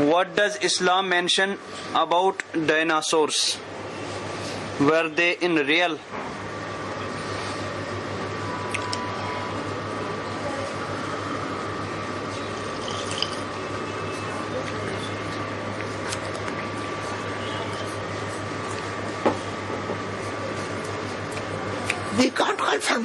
What does Islam mention about dinosaurs? Were they in real? We can't confirm.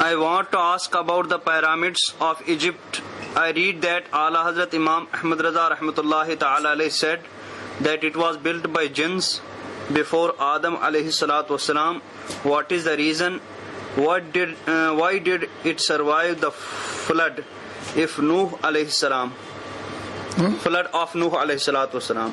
I want to ask about the pyramids of Egypt. I read that Ala Hazrat Imam Ahmad Raza rahmatullahi ta'ala alayhi said that it was built by jinns before Adam alayhi salatu wasalam. What is the reason? Why did it survive the flood if Nuh alayhi salam? Flood of Nuh alayhi salatu wasalam.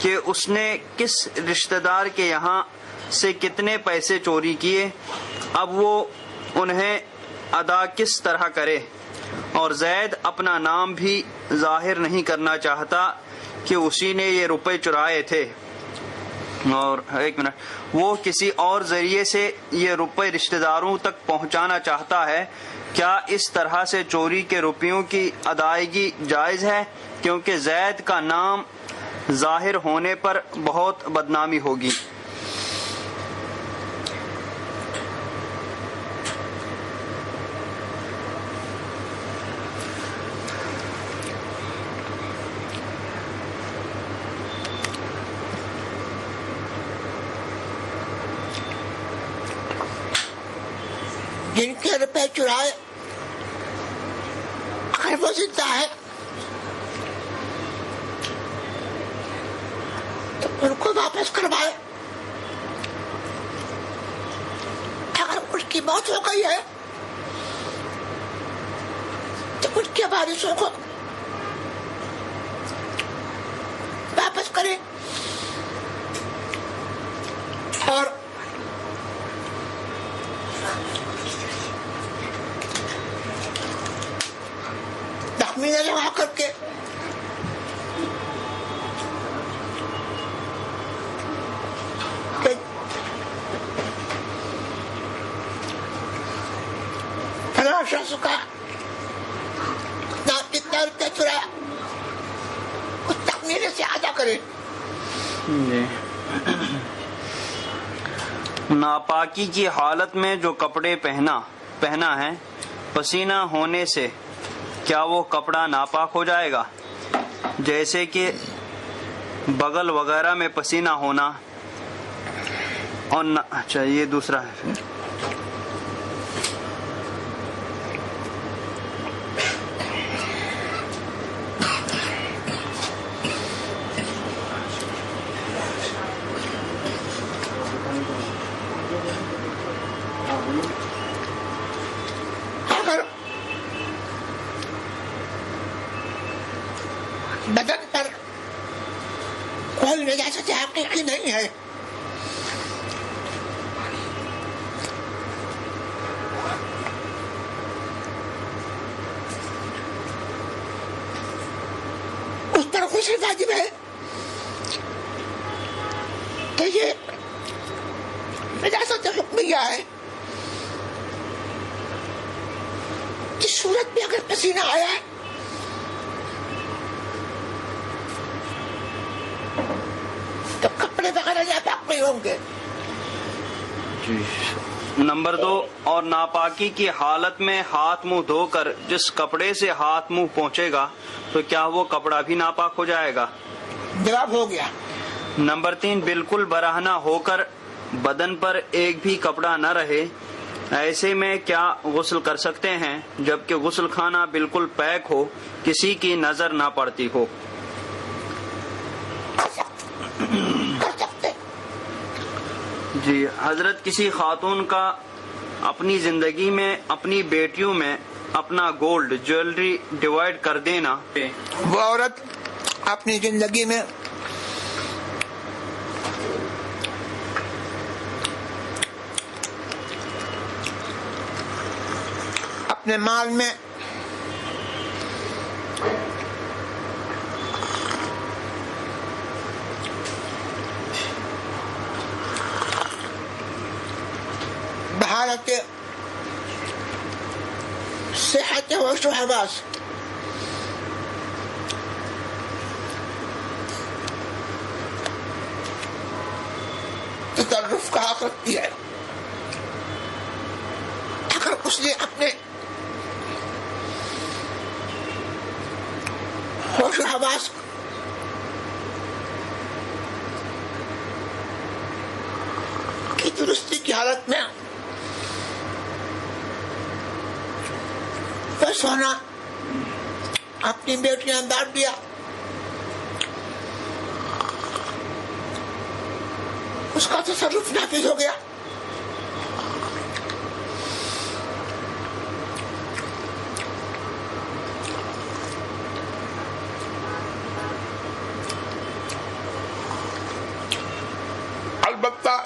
کہ اس نے کس رشتہ دار کے یہاں سے کتنے پیسے چوری کیے، اب وہ انہیں ادا کس طرح کرے، اور زید اپنا نام بھی ظاہر نہیں کرنا چاہتا کہ اسی نے یہ روپے چرائے تھے، اور ایک منٹ، وہ کسی اور ذریعے سے یہ روپے رشتہ داروں تک پہنچانا چاہتا ہے، کیا اس طرح سے چوری کے روپیوں کی ادائیگی جائز ہے؟ کیونکہ زید کا نام ظاہر ہونے پر بہت بدنامی ہوگی۔ جن کے روپے چرائے اگر وہ زندہ ہے تو ان کو واپس کروائے، اگر اس کی موت ہو گئی ہے تو ان کے وارثوں کو واپس کرے، اور تخمینہ لگا کر کے فلاں شخص کا نام کتنا روپیہ چرایا اس تخمینے سے ادا کرے۔ ناپاکی کی حالت میں جو کپڑے پہنا ہے، پسینہ ہونے سے کیا وہ کپڑا ناپاک ہو جائے گا؟ جیسے کہ بغل وغیرہ میں پسینہ ہونا، اور اچھا یہ دوسرا ہے پھر بدن پر کوئی نجاست حقیقی نہیں ہے، اس پر غسل واجب ہے کہ یہ نجاست حکمیہ ہے، اس صورت میں اگر پسینہ آیا ہے تو کپڑے وغیرہ ناپاک نہیں ہوں گے۔ نمبر 2، اور ناپاکی کی حالت میں ہاتھ منہ دھو کر جس کپڑے سے ہاتھ منہ پہنچے گا تو کیا وہ کپڑا بھی ناپاک ہو جائے گا؟ جواب ہو گیا۔ نمبر 3، بالکل برہنہ ہو کر بدن پر ایک بھی کپڑا نہ رہے، ایسے میں کیا غسل کر سکتے ہیں جبکہ غسل خانہ بالکل پیک ہو، کسی کی نظر نہ پڑتی ہو؟ جی حضرت، کسی خاتون کا اپنی زندگی میں اپنی بیٹیوں میں اپنا گولڈ جیولری ڈیوائڈ کر دینا، وہ عورت اپنی زندگی میں اپنے مال میں بحالت صحت و حواس تصرف کا حق رکھتی ہے، اگر اس نے اپنے ہوش و حواس کی درستی کی حالت میں وہ سونا اپنی بیٹیاں بانٹ دیا، اس کا تصرف نافذ ہو گیا، وقفہ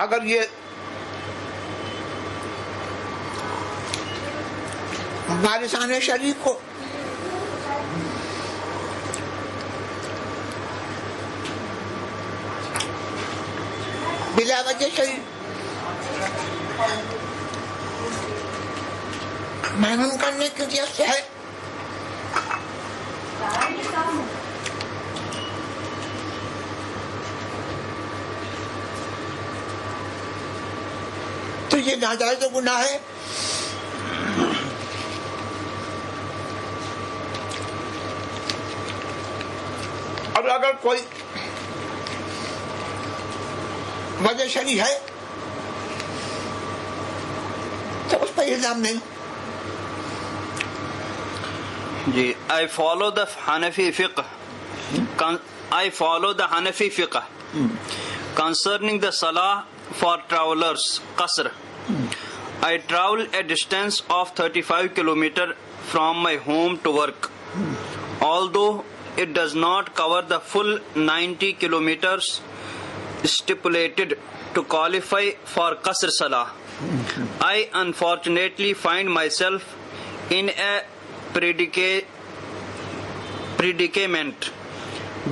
اگر یہ وارثان شریک کو بلا وجہ شریک محروم کرنے کی وجہ سے ہے تو یہ ناجائز گناہ ہے. اور اگر کوئی وجہ شرعی ہے تو اس پر الزام نہیں. جی I follow the Hanafi fiqh concerning the salah for travelers qasr. I travel a distance of 35 kilometers from my home to work. Although it does not cover the full 90 kilometers stipulated to qualify for qasr salah, I unfortunately find myself in a predicament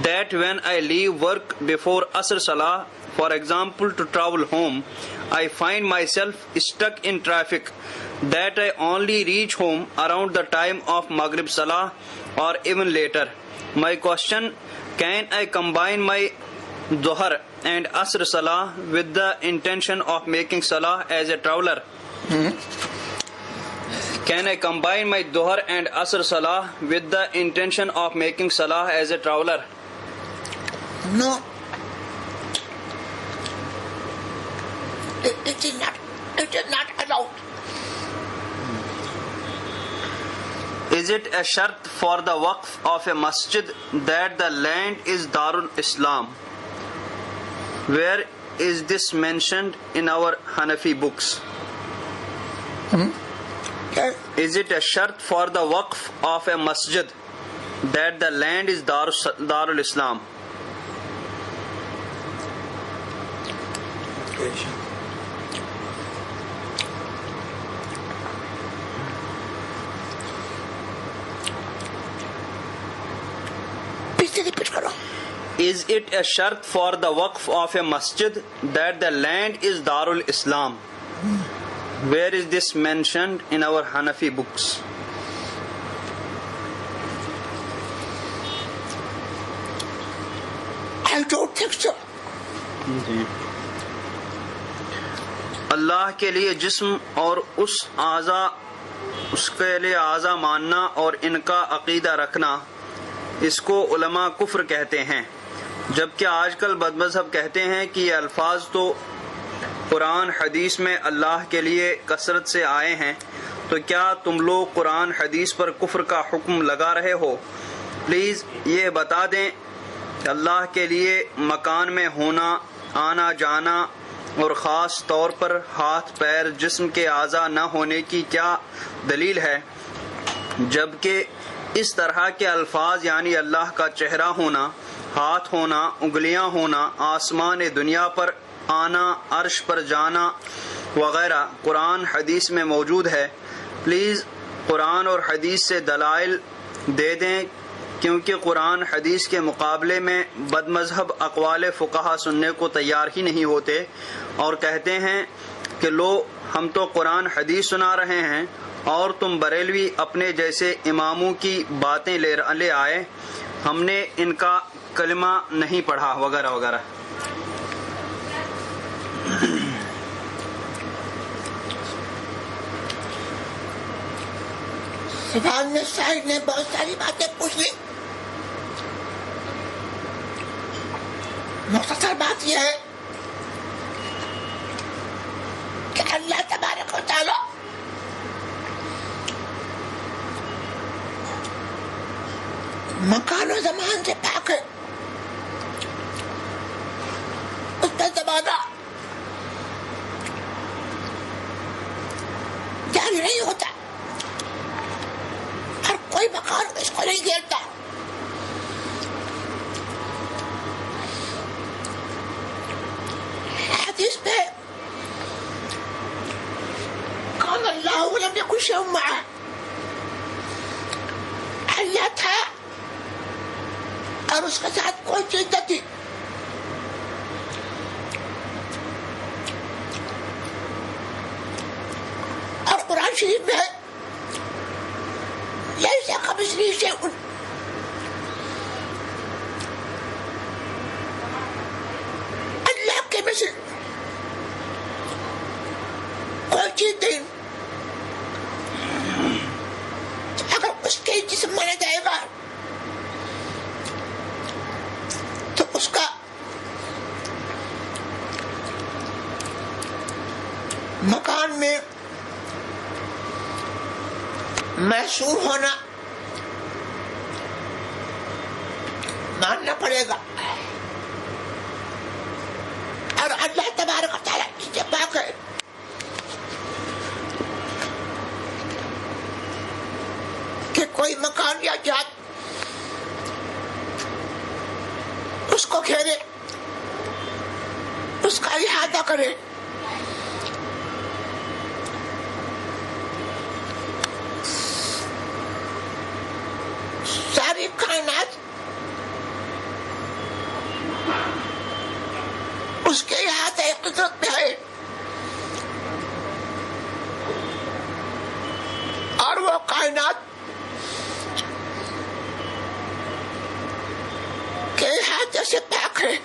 that when I leave work before Asr Salah, for example to travel home, I find myself stuck in traffic, that I only reach home around the time of Maghrib Salah or even later. My question, can I combine my Dhuhr and Asr Salah with the intention of making Salah as a traveler? Can I combine my Dhuhr and Asr Salah with the intention of making Salah as a traveler? No. It is not allowed. Is it a shart for the waqf of a masjid that the land is Darul Islam? Where is this mentioned in our Hanafi books? Is it a shart for the waqf of a masjid that the land is Darul Islam? Is it a shart for the waqf of a masjid that the land is Darul Islam? Where is this mentioned in our Hanafi books? I don't think so. اللہ کے لیے جسم اور اس کے لیے اعضا ماننا اور ان کا عقیدہ رکھنا، اس کو علماء کفر کہتے ہیں، جبکہ آج کل بد مذہب کہتے ہیں کہ یہ الفاظ تو قرآن حدیث میں اللہ کے لیے کثرت سے آئے ہیں، تو کیا تم لوگ قرآن حدیث پر کفر کا حکم لگا رہے ہو؟ پلیز یہ بتا دیں کہ اللہ کے لیے مکان میں ہونا، آنا جانا اور خاص طور پر ہاتھ پیر جسم کے اعضاء نہ ہونے کی کیا دلیل ہے، جبکہ اس طرح کے الفاظ یعنی اللہ کا چہرہ ہونا، ہاتھ ہونا، انگلیاں ہونا، آسمان دنیا پر آنا، عرش پر جانا وغیرہ قرآن حدیث میں موجود ہے؟ پلیز قرآن اور حدیث سے دلائل دے دیں، کیونکہ قرآن حدیث کے مقابلے میں بد مذہب اقوال فقہا سننے کو تیار ہی نہیں ہوتے اور کہتے ہیں کہ لو ہم تو قرآن حدیث سنا رہے ہیں اور تم بریلوی اپنے جیسے اماموں کی باتیں لے آئے، ہم نے ان کا کلمہ نہیں پڑھا وغیرہ وغیرہ. سوال میں سائل نے بہت ساری باتیں پوچھ لی. مختصر بات یہ ہے کہ اللہ تبارک و تعالی مکان و زمان سے پاک ہے، اس کا زمانہ جاری نہیں ہوتا اور کوئی مکان اس کو نہیں گھیرتا. شيء معه. اللہ تھا اور اس کے ساتھ کوئی چیز نہ تھی. اور قرآن شریف میں ہے لیس کمثلہ شیء. اللہ کے مثل کوئی چیز نہیں. اگر اس کے جسم مانا جائے گا تو اس کا مکان میں محصور ہونا ماننا پڑے گا. اور اللہ تبارک و تعالیٰ اس سے پاک ہے کہ کوئی مکان یا جات اس کو گھیرے, اس کا احاطہ کرے. ساری کائنات اس کے احاطہ قدرت میں ہے اور وہ کائنات کے احاطے سے پاک ہے.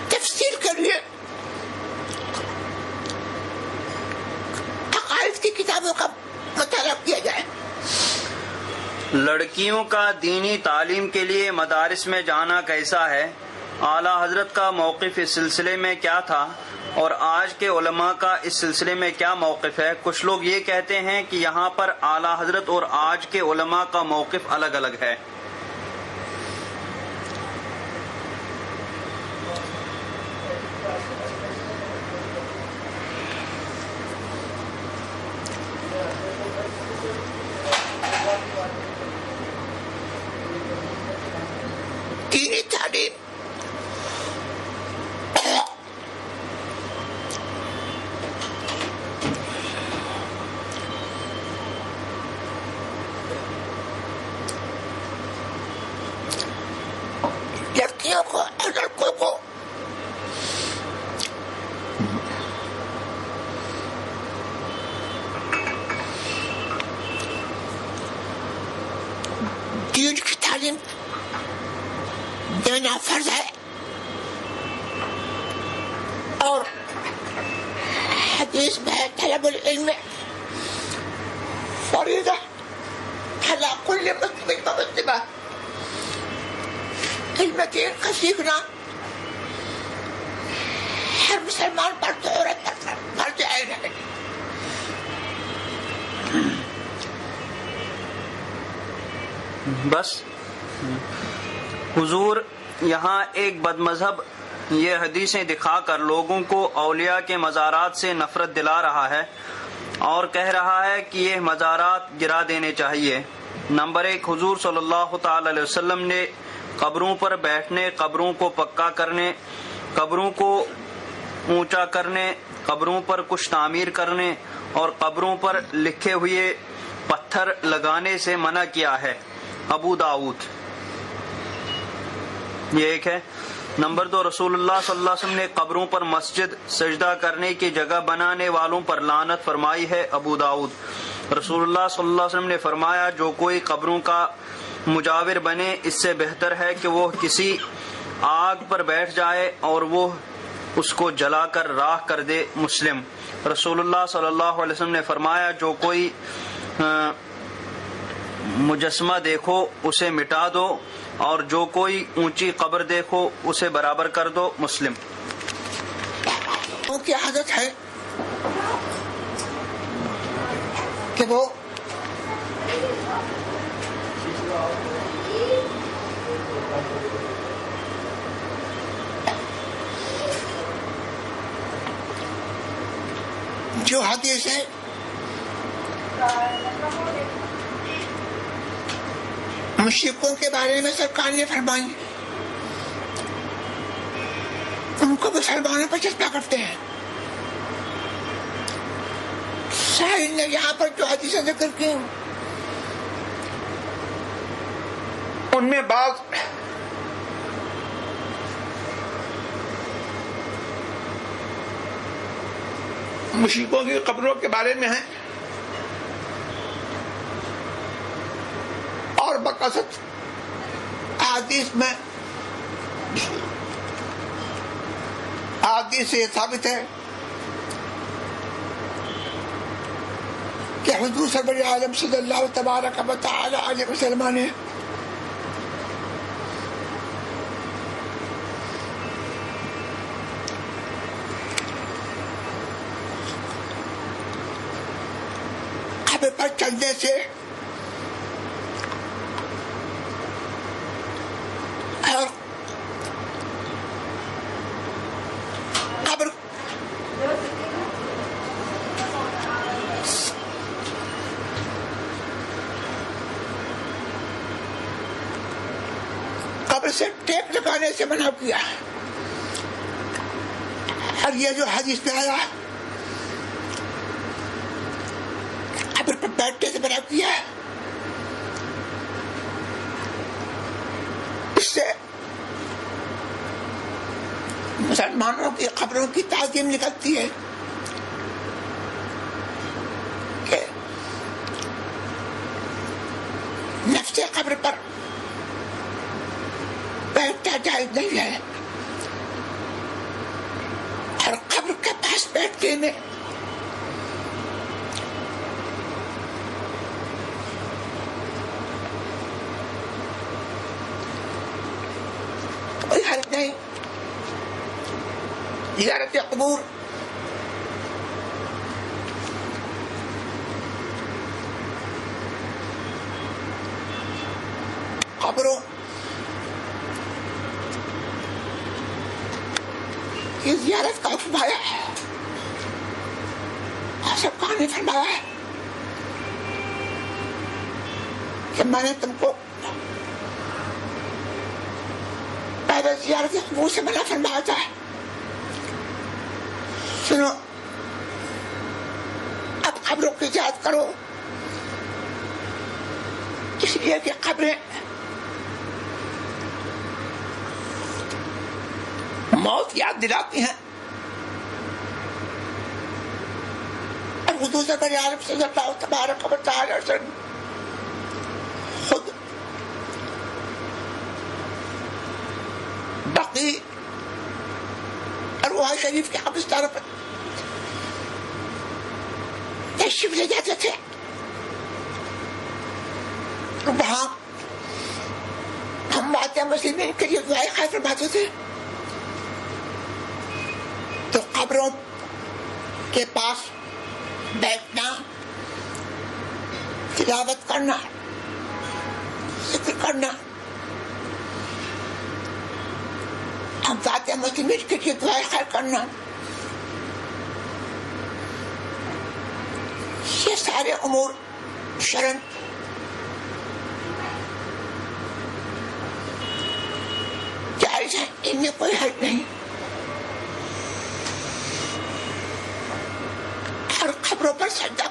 تفسیر کے لیے عقائد کی کتابوں کا مطالعہ کیا جائے. لڑکیوں کا دینی تعلیم کے لیے مدارس میں جانا کیسا ہے؟ اعلیٰ حضرت کا موقف اس سلسلے میں کیا تھا اور آج کے علماء کا اس سلسلے میں کیا موقف ہے؟ کچھ لوگ یہ کہتے ہیں کہ یہاں پر اعلیٰ حضرت اور آج کے علماء کا موقف الگ الگ ہے. دینی تعلیم لڑکیوں کو اور لڑکوں کو دین کی تعلیم دینا فرض ہے. اور حدیث میں طلب العلم فریضہ علی کل مسلم و مسلمہ. علم دین کا سیکھنا ہر مسلمان پر ضرورت پر فرض عین ہے. بس حضور یہاں ایک بد مذہب یہ حدیثیں دکھا کر لوگوں کو اولیاء کے مزارات سے نفرت دلا رہا ہے اور کہہ رہا ہے کہ یہ مزارات گرا دینے چاہیے. نمبر 1, حضور صلی اللہ تعالی علیہ وسلم نے قبروں پر بیٹھنے, قبروں کو پکا کرنے, قبروں کو اونچا کرنے, قبروں پر کچھ تعمیر کرنے اور قبروں پر لکھے ہوئے پتھر لگانے سے منع کیا ہے. ابو داؤد. یہ ایک ہے. نمبر 2, رسول اللہ صلی اللہ علیہ وسلم نے قبروں پر مسجد سجدہ کرنے کی جگہ بنانے والوں پر لعنت فرمائی ہے. ابو داؤد. رسول اللہ صلی اللہ علیہ وسلم نے فرمایا جو کوئی قبروں کا مجاور بنے اس سے بہتر ہے کہ وہ کسی آگ پر بیٹھ جائے اور وہ اس کو جلا کر راکھ کر دے. مسلم. رسول اللہ صلی اللہ علیہ وسلم نے فرمایا جو کوئی مجسمہ دیکھو اسے مٹا دو اور جو کوئی اونچی قبر دیکھو اسے برابر کر دو. مسلم. ان کی عادت ہے کہ وہ جو حدیث ہے مشرکوں کے بارے میں سرکار نے فرمائی ان کو مسلمانوں پر چسپا کرتے ہیں. سائل نے یہاں پر جو حدیثیں ذکر کی ان میں بعض مشرکوں کی قبروں کے بارے میں ہیں اور بکثرت احادیث میں حدیث سے یہ ثابت ہے کہ حضور سرور عالم صلی اللہ تبارک و تعالی علیہ وسلم نے قبر پر چلنے سے اور قبر سے ٹیپ لگانے سے منع کیا ہے. اور یہ جو حدیث میں آیا قبر پر بیٹھنے سے منع کیا ہے, اس سے مسلمانوں کی قبروں کی تعظیم نکلتی ہے کہ نفس قبر پر بیٹھنا جائز نہیں ہے, اور قبر کے پاس بیٹھنے میں کوئی حرج نہیں. زیارت قبور قبروں کی زیارت کا حکم آیا ہے, سب کہاں نے فرمایا ہے کہ میں نے تم کو پہلے زیارت قبور سے منع فرمایا تھا. سنو, اب قبروں کی یاد کرو, اس لیے کہ قبریں موت یاد دلاتی ہیں. اور حضور سرور عالم صلی اللہ تبارک و تعالی وسلم خود بقیع ارواح شریف کے قبرستان پر تشریف لے جاتے تھے, وہاں ہم مسلمین کے لیے دعائیں خیر فرماتے تھے. تو قبروں کے پاس بیٹھنا, تلاوت کرنا, ذکر کرنا, اموات مسلمین کے لیے دعائیں خیر کرنا, یہ سارے امور شرن جائز ہیں, ان میں کوئی حرج نہیں. اور قبروں پر سجدہ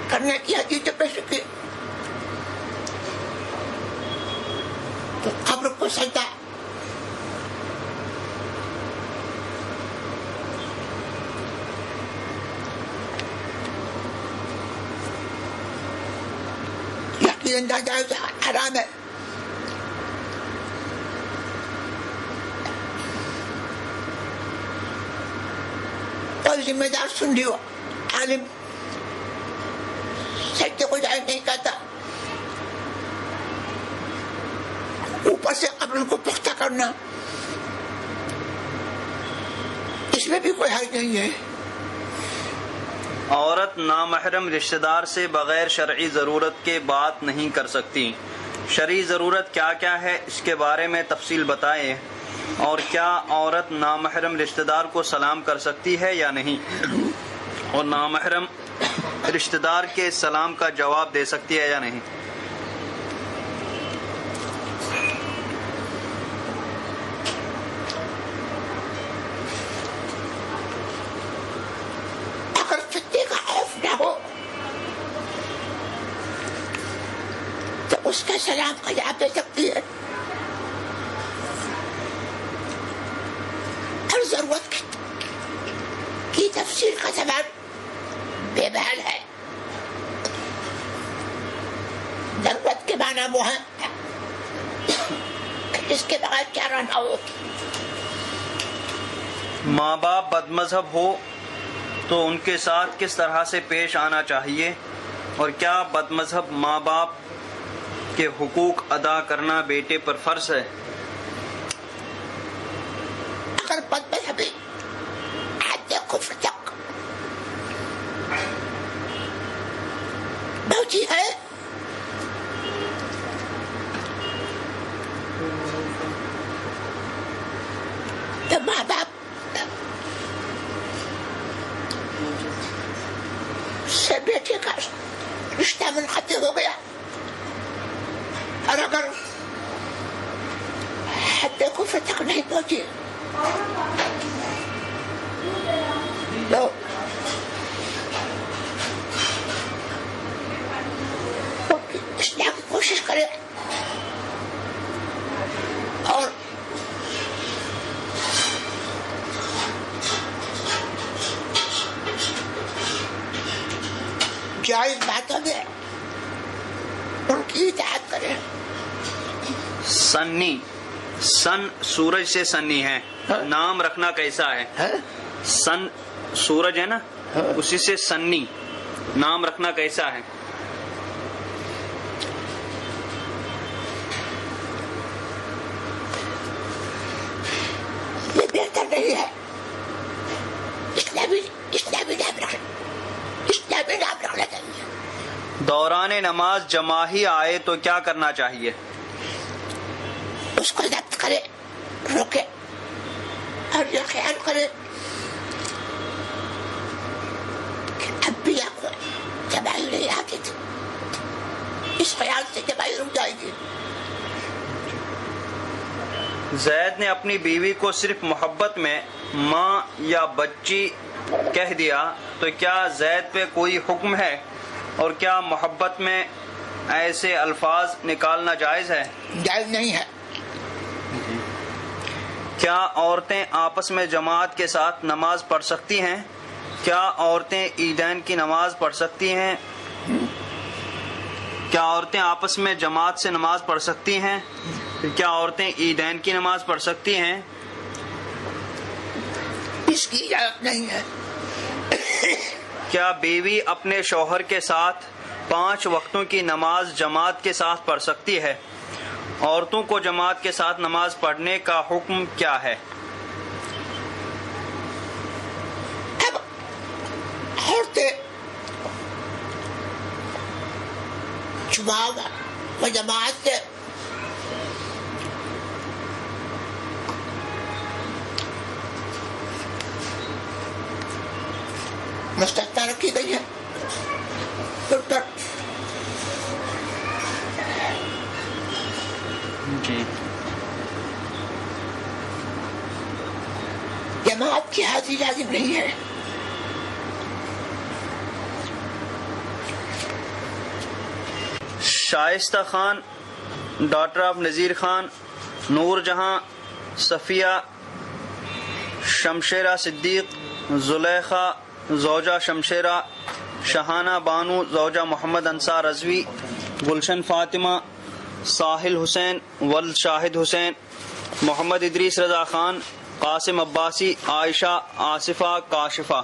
کرنے کی حدیث پیش کی تو قبر کو سجدہ یقیناً ناجائز حرام ہے. اور ذمہ دار سنی ہو عالم سجدے کو جائز نہیں کہتا, اوپر سے قبر کو پختہ کرنا اس میں بھی کوئی حرج نہیں ہے. عورت نامحرم رشتہ دار سے بغیر شرعی ضرورت کے بات نہیں کر سکتی. شرعی ضرورت کیا کیا ہے اس کے بارے میں تفصیل بتائیں, اور کیا عورت نامحرم رشتہ دار کو سلام کر سکتی ہے یا نہیں, اور نامحرم رشتہ دار کے سلام کا جواب دے سکتی ہے یا نہیں. تو اس کا سلام کا جواب دے سکتی ہے. اور ضرورت کی تفصیل کا زبان بے محل ہے. ضرورت کے معنی وہ ہے اس کے بغیر کیا رہنا ہو. ماں باپ بد مذہب ہو تو ان کے ساتھ کس طرح سے پیش آنا چاہیے، اور کیا بد مذہب ماں باپ کے حقوق ادا کرنا بیٹے پر فرض ہے؟ اگر بد مذہبی حد کفر تک پہنچی ہے تو ماں باپ سے بیٹے کا رشتہ منقطع ہو گیا. اور اگر حد کفر تک نہیں پہنچی تو اصلاح کی کوشش کرے اور جائز باتوں میں ان کی اطاعت کرے. سنی، سن سورج سے سنی ہے، نام رکھنا کیسا ہے؟ سن سورج ہے نا، اسی سے سنی نام رکھنا کیسا ہے؟ یہ بہتر نہیں ہے. اسلامی نام رکھنا چاہیے. دوران نماز جماعی آئے تو کیا کرنا چاہیے؟ اس کو ضبط کرے، روکے اور یہ خیال کرے کہ انبیاء کو جماعی نہیں آتی تھی. اس خیال سے جماعی رک جائے گی. زید نے اپنی بیوی کو صرف محبت میں ماں یا بچی کہہ دیا تو کیا زید پہ کوئی حکم ہے، اور کیا محبت میں ایسے الفاظ نکالنا جائز ہے؟ جائز نہیں ہے. کیا عورتیں آپس میں جماعت کے ساتھ نماز پڑھ سکتی ہیں؟ کیا عورتیں عیدین کی نماز پڑھ سکتی ہیں؟ کیا عورتیں آپس میں جماعت سے نماز پڑھ سکتی ہیں؟ کیا عورتیں عیدین کی نماز پڑھ سکتی ہیں؟ اس کی اجازت نہیں ہے. کیا بیوی اپنے شوہر کے ساتھ 5 وقتوں کی نماز جماعت کے ساتھ پڑھ سکتی ہے؟ عورتوں کو جماعت کے ساتھ نماز پڑھنے کا حکم کیا ہے؟ اب عورتیں جماعت و جماعت سے مستثنی رکھی گئی ہے. جی. جماعت کی حاضری لازم نہیں ہے. شائستہ خان ڈاٹر آف نذیر خان، نور جہاں، صفیہ شمشیرہ صدیق، زلیخا زوجہ شمشیرہ، شہانہ بانو زوجہ محمد انصار رضوی، گلشن فاطمہ، ساحل حسین، ولد شاہد حسین، محمد ادریس رضا خان، قاسم عباسی، عائشہ، آصفہ، کاشفہ،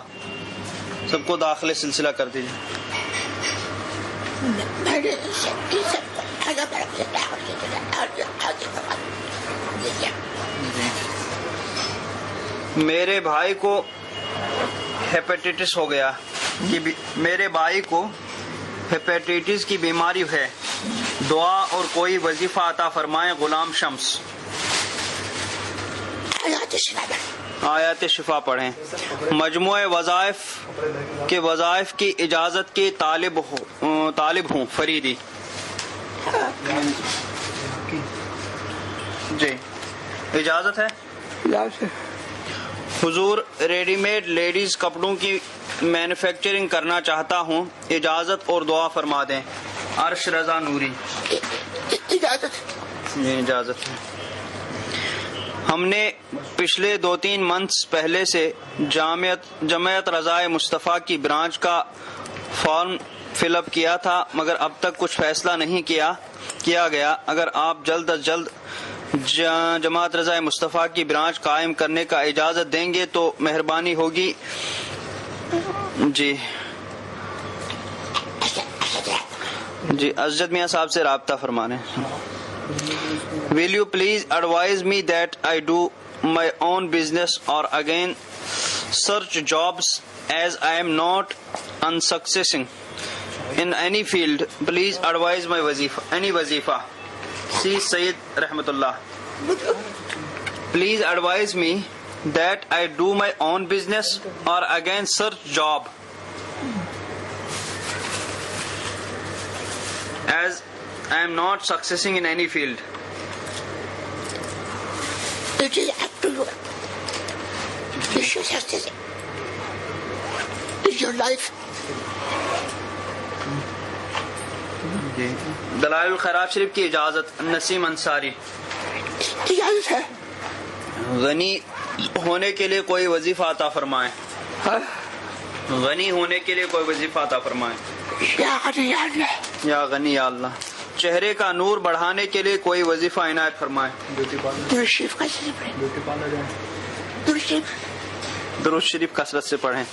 سب کو داخل سلسلہ کر دیجیے. میرے بھائی کو ہیپیٹائٹس ہو گیا، میرے بھائی کو ہیپیٹائٹس کی بیماری ہے، دعا اور کوئی وظیفہ عطا فرمائیں. غلام شمس. آیات شفا پڑھیں. مجموعہ وظائف کی اجازت کی طالب ہوں. فریدی. جی اجازت ہے. حضور ریڈی میڈ لیڈیز کپڑوں کی مینوفیکچرنگ کرنا چاہتا ہوں، اجازت اور دعا فرما دیں. عرش رضا نوری. اجازت. جی اجازت ہے. ہم نے پچھلے 2-3 منتھس پہلے سے جمعیت رضائے مصطفیٰ کی برانچ کا فارم فل اپ کیا تھا مگر اب تک کچھ فیصلہ نہیں کیا گیا. اگر آپ جلد از جلد جماعت رضائے مصطفیٰ کی برانچ قائم کرنے کا اجازت دیں گے تو مہربانی ہوگی. جی اسجد میاں صاحب سے رابطہ فرمانے. Will you please advise me that I do my own business or again search jobs as I am not unsuccessing in any field. Please advise my wazifa. Any wazifa. See Sayyid Rahmatullah. Please advise me that I do my own business or again search job as I am not successing in any field. It is up to you. You should success. It's your life. دلائل الخیرات شریف کی اجازت. نسیم انصاری. اجازت ہے. غنی ہونے کے لیے کوئی وظیفہ عطا فرمائیں. غنی ہونے کے لیے کوئی وظیفہ عطا فرمائیں. یا غنی یا اللہ. یا غنی یا اللہ. چہرے کا نور بڑھانے کے لیے کوئی وظیفہ عنایت فرمائیں. درود شریف کا درود شریف کثرت سے پڑھیں.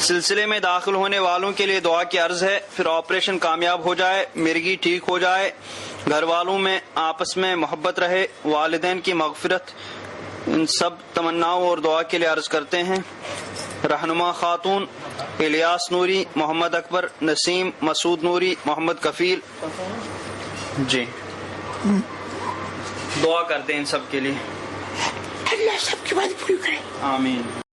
سلسلے میں داخل ہونے والوں کے لیے دعا کی عرض ہے. پھر آپریشن کامیاب ہو جائے, مرگی ٹھیک ہو جائے, گھر والوں میں آپس میں محبت رہے, والدین کی مغفرت, ان سب تمناؤں اور دعا کے لیے عرض کرتے ہیں. رہنما خاتون الیاس نوری, محمد اکبر, نسیم, مسعود نوری, محمد کفیل. جی دعا کرتے ہیں ان سب کے لیے. اللہ سب کی بات پوری کرے. آمین.